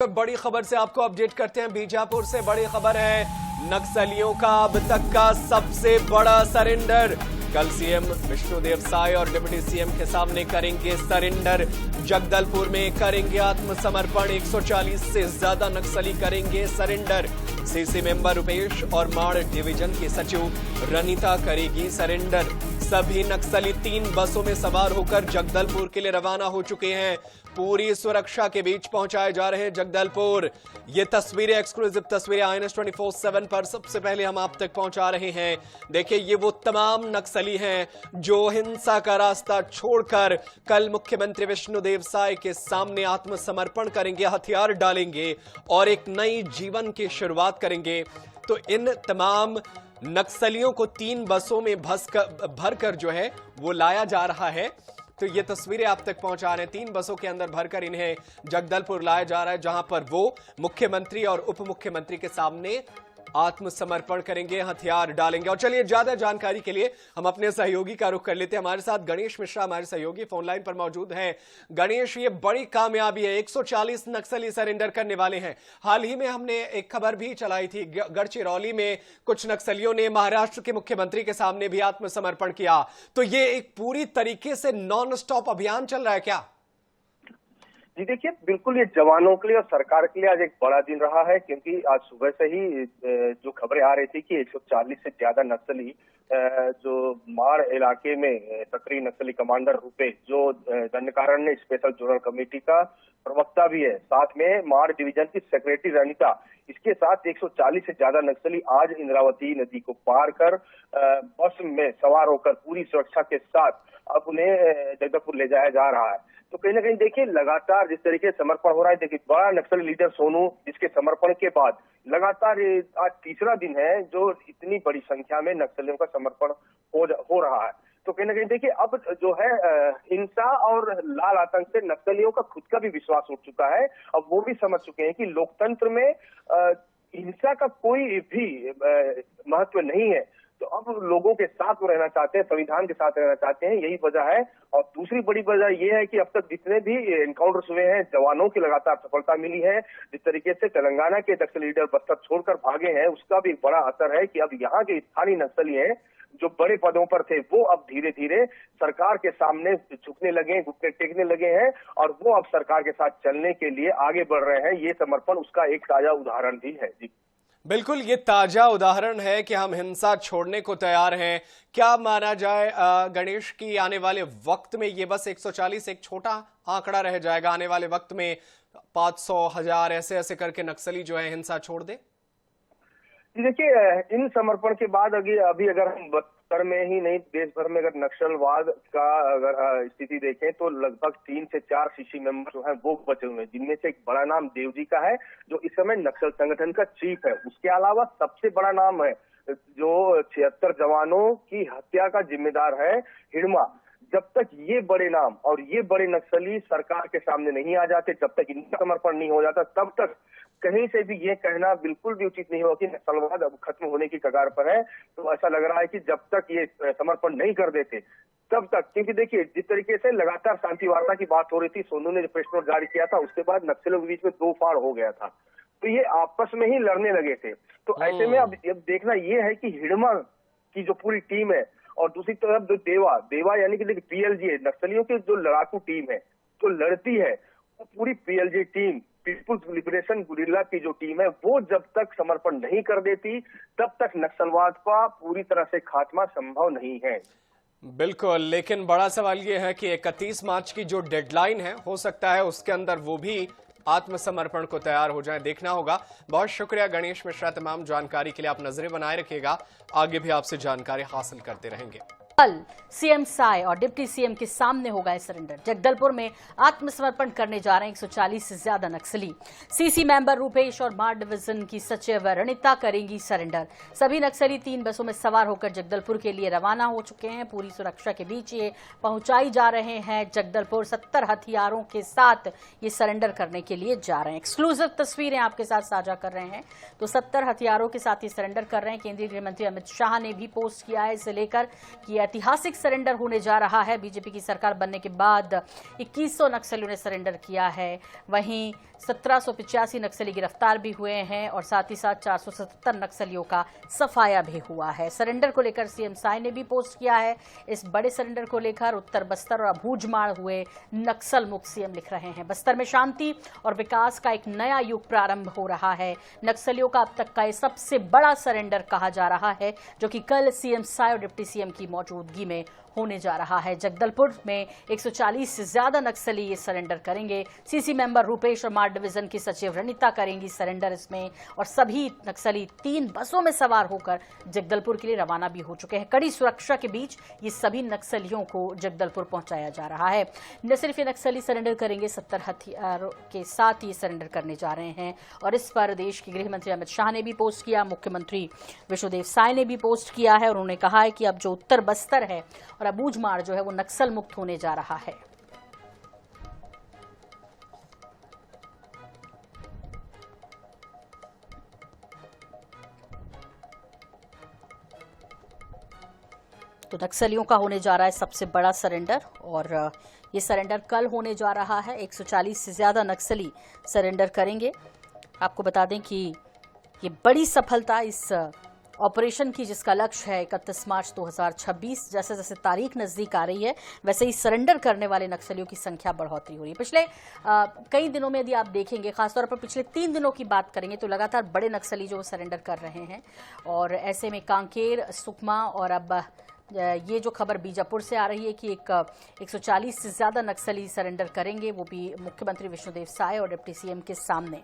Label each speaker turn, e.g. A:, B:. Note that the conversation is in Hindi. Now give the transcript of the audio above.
A: बड़ी खबर से आपको अपडेट करते हैं। बीजापुर से बड़ी खबर है, नक्सलियों का अब तक का सबसे बड़ा सरेंडर। कल सीएम विष्णुदेव साय और डिप्टी सीएम के सामने करेंगे सरेंडर। जगदलपुर में करेंगे आत्मसमर्पण। 140 से ज्यादा नक्सली करेंगे सरेंडर। सीसी मेंबर रुपेश और माड़ डिवीजन की सचिव रनिता करेगी सरेंडर। सभी नक्सली 3 बसों में सवार होकर जगदलपुर के लिए रवाना हो चुके हैं। पूरी सुरक्षा के बीच पहुंचाए जा रहे हैं जगदलपुर। ये तस्वीरें, एक्सक्लूसिव तस्वीरें INS 24/7 पर सबसे पहले हम आप तक पहुंचा रहे हैं। देखिए, ये वो तमाम नक्सली हैं जो हिंसा का रास्ता छोड़कर कल मुख्यमंत्री विष्णुदेव साय के सामने आत्मसमर्पण करेंगे, हथियार डालेंगे और एक नई जीवन की शुरुआत करेंगे। तो इन तमाम नक्सलियों को 3 बसों में भरकर जो है वो लाया जा रहा है। तो ये तस्वीरें आप तक पहुंचा रहे हैं। 3 बसों के अंदर भरकर इन्हें जगदलपुर लाया जा रहा है, जहां पर वो मुख्यमंत्री और उप मुख्यमंत्री के सामने आत्मसमर्पण करेंगे, हथियार डालेंगे। और चलिए, ज्यादा जानकारी के लिए हम अपने सहयोगी का रुख कर लेते हैं। हमारे साथ गणेश मिश्रा हमारे सहयोगी फोन लाइन पर मौजूद हैं। गणेश, ये बड़ी कामयाबी है, 140 नक्सली सरेंडर करने वाले हैं। हाल ही में हमने एक खबर भी चलाई थी, गढ़चिरौली में कुछ नक्सलियों ने महाराष्ट्र के मुख्यमंत्री के सामने भी आत्मसमर्पण किया। तो ये एक पूरी तरीके से नॉन स्टॉप अभियान चल रहा है क्या?
B: जी देखिए, बिल्कुल ये जवानों के लिए और सरकार के लिए आज एक बड़ा दिन रहा है, क्योंकि आज सुबह से ही जो खबरें आ रही थी कि 140 से ज्यादा नक्सली जो माड़ इलाके में सक्रिय नक्सली कमांडर रूपेश, जो दंडकारण्य स्पेशल जोनल कमेटी का प्रवक्ता भी है, साथ में माड़ डिवीजन की सेक्रेटरी रनिता, इसके साथ 140 से ज्यादा नक्सली आज इंद्रावती नदी को पार कर बस में सवार होकर पूरी सुरक्षा के साथ अब उन्हें जगदलपुर ले जाया जा रहा है। तो कहीं ना कहीं देखिए, लगातार जिस तरीके से समर्पण हो रहा है, देखिए बड़ा नक्सली लीडर सोनू, जिसके समर्पण के बाद लगातार आज तीसरा दिन है जो इतनी बड़ी संख्या में नक्सलियों का समर्पण हो रहा है। तो कहीं ना कहीं देखिए, अब जो है हिंसा और लाल आतंक से नक्सलियों का खुद का भी विश्वास उठ चुका है। अब वो भी समझ चुके हैं कि लोकतंत्र में हिंसा का कोई भी महत्व नहीं है। तो अब लोगों के साथ वो रहना चाहते हैं, संविधान के साथ रहना चाहते हैं, यही वजह है। और दूसरी बड़ी वजह ये है कि अब तक जितने भी एनकाउंटर्स हुए हैं, जवानों की लगातार सफलता मिली है। जिस तरीके से तेलंगाना के नक्सली लीडर बस्तर छोड़कर भागे हैं, उसका भी बड़ा असर है कि अब यहाँ के स्थानीय नक्सली हैं जो बड़े पदों पर थे, वो अब धीरे धीरे सरकार के सामने झुकने लगे, घुटने टेकने लगे हैं और वो अब सरकार के साथ चलने के लिए आगे बढ़ रहे हैं। ये समर्पण उसका एक ताजा उदाहरण भी है। जी
A: बिल्कुल, ये ताजा उदाहरण है कि हम हिंसा छोड़ने को तैयार हैं। क्या माना जाए गणेश की आने वाले वक्त में ये बस 140 एक छोटा आंकड़ा रह जाएगा? आने वाले वक्त में 500, 1000 ऐसे करके नक्सली जो है हिंसा छोड़ दे?
B: देखिए, इन समर्पण के बाद अभी अगर हम बस्तर में ही नहीं, देश भर में अगर नक्सलवाद का अगर स्थिति देखें तो लगभग 3 से 4 सीसी मेंबर जो है वो बचे हुए हैं, जिनमें से एक बड़ा नाम देवजी का है जो इस समय नक्सल संगठन का चीफ है। उसके अलावा सबसे बड़ा नाम है जो 76 जवानों की हत्या का जिम्मेदार है, हिड़मा। जब तक ये बड़े नाम और ये बड़े नक्सली सरकार के सामने नहीं आ जाते, जब तक इनका समर्पण नहीं हो जाता, तब तक कहीं से भी ये कहना बिल्कुल भी उचित नहीं होगा कि नक्सलवाद अब खत्म होने की कगार पर है। तो ऐसा लग रहा है कि जब तक ये समर्पण नहीं कर देते तब तक, क्योंकि देखिए जिस तरीके से लगातार शांति वार्ता की बात हो रही थी, सोनू ने जो प्रेस नोट जारी किया था, उसके बाद नक्सलियों के बीच में 2 फाड़ हो गया था, तो ये आपस में ही लड़ने लगे थे। तो ऐसे में अब देखना ये है कि हिड़मा की जो पूरी टीम है और दूसरी तरफ जो देवा यानी कि देखिए PLG नक्सलियों की जो लड़ाकू टीम है जो लड़ती है, वो पूरी PLG team, people's liberation guerrilla की जो टीम है, वो जब तक समर्पण नहीं कर देती तब तक नक्सलवाद का पूरी तरह से खात्मा संभव नहीं है।
A: बिल्कुल, लेकिन बड़ा सवाल यह है कि 31 मार्च की जो डेडलाइन है, हो सकता है उसके अंदर वो भी आत्मसमर्पण को तैयार हो जाए, देखना होगा। बहुत शुक्रिया गणेश मिश्रा, तमाम जानकारी के लिए। आप नजरें बनाए रखिएगा, आगे भी आपसे जानकारी हासिल करते रहेंगे।
C: कल सीएम साय और डिप्टी सीएम के सामने होगा सरेंडर। जगदलपुर में आत्मसमर्पण करने जा रहे हैं 140 से ज्यादा नक्सली। सीसी मेंबर रुपेश और माड़ डिवीजन की सचिव रनिता करेंगी सरेंडर। सभी नक्सली 3 बसों में सवार होकर जगदलपुर के लिए रवाना हो चुके हैं। पूरी सुरक्षा के बीच ये पहुंचाई जा रहे हैं जगदलपुर। 70 हथियारों के साथ ये सरेंडर करने के लिए जा रहे हैं। एक्सक्लूसिव तस्वीरें आपके साथ साझा कर रहे हैं। तो 70 हथियारों के साथ ये सरेंडर कर रहे हैं। केंद्रीय गृह मंत्री अमित शाह ने भी पोस्ट किया है इसे लेकर कि ऐतिहासिक सरेंडर होने जा रहा है। बीजेपी की सरकार बनने के बाद 2100 नक्सलियों ने सरेंडर किया है। वहीं 1785 नक्सली गिरफ्तार भी हुए हैं और साथ ही साथ 477 नक्सलियों का सफाया भी हुआ है। सरेंडर को लेकर सीएम साय ने भी पोस्ट किया है। इस बड़े सरेंडर को लेकर उत्तर बस्तर और अबूझमाड़ हुए नक्सल मुक्त सीएम लिख रहे हैं। बस्तर में शांति और विकास का एक नया युग प्रारंभ हो रहा है। नक्सलियों का अब तक का ये सबसे बड़ा सरेंडर कहा जा रहा है, जो कि कल सीएम साय और डिप्टी सीएम की मौजूदगी में होने जा रहा है। जगदलपुर में 140 से ज्यादा नक्सली ये सरेंडर करेंगे। सीसी मेंबर रूपेश और मार डिवीजन की सचिव रणिता करेंगी सरेंडर इसमें, और सभी नक्सली 3 बसों में सवार होकर जगदलपुर के लिए रवाना भी हो चुके हैं। कड़ी सुरक्षा के बीच ये सभी नक्सलियों को जगदलपुर पहुंचाया जा रहा है। न सिर्फ ये नक्सली सरेंडर करेंगे, 70 हथियारों के साथ ये सरेंडर करने जा रहे हैं। और इस पर देश के गृह मंत्री अमित शाह ने भी पोस्ट किया, मुख्यमंत्री विष्णुदेव साय ने भी पोस्ट किया है और उन्होंने कहा है कि अब जो उत्तर बस्तर है और अबूझमाड़ जो है वो नक्सल मुक्त होने जा रहा है। तो नक्सलियों का होने जा रहा है सबसे बड़ा सरेंडर, और ये सरेंडर कल होने जा रहा है। 140 से ज्यादा नक्सली सरेंडर करेंगे। आपको बता दें कि ये बड़ी सफलता इस ऑपरेशन की, जिसका लक्ष्य है 31 मार्च 2026। जैसे जैसे तारीख नजदीक आ रही है वैसे ही सरेंडर करने वाले नक्सलियों की संख्या बढ़ोतरी हो रही है। पिछले कई दिनों में यदि आप देखेंगे, खासतौर पर पिछले 3 दिनों की बात करेंगे, तो लगातार बड़े नक्सली जो सरेंडर कर रहे हैं। और ऐसे में कांकेर, सुकमा और अब ये जो खबर बीजापुर से आ रही है कि 140 से ज्यादा नक्सली सरेंडर करेंगे, वो भी मुख्यमंत्री विष्णुदेव साय और डिप्टी सीएम के सामने।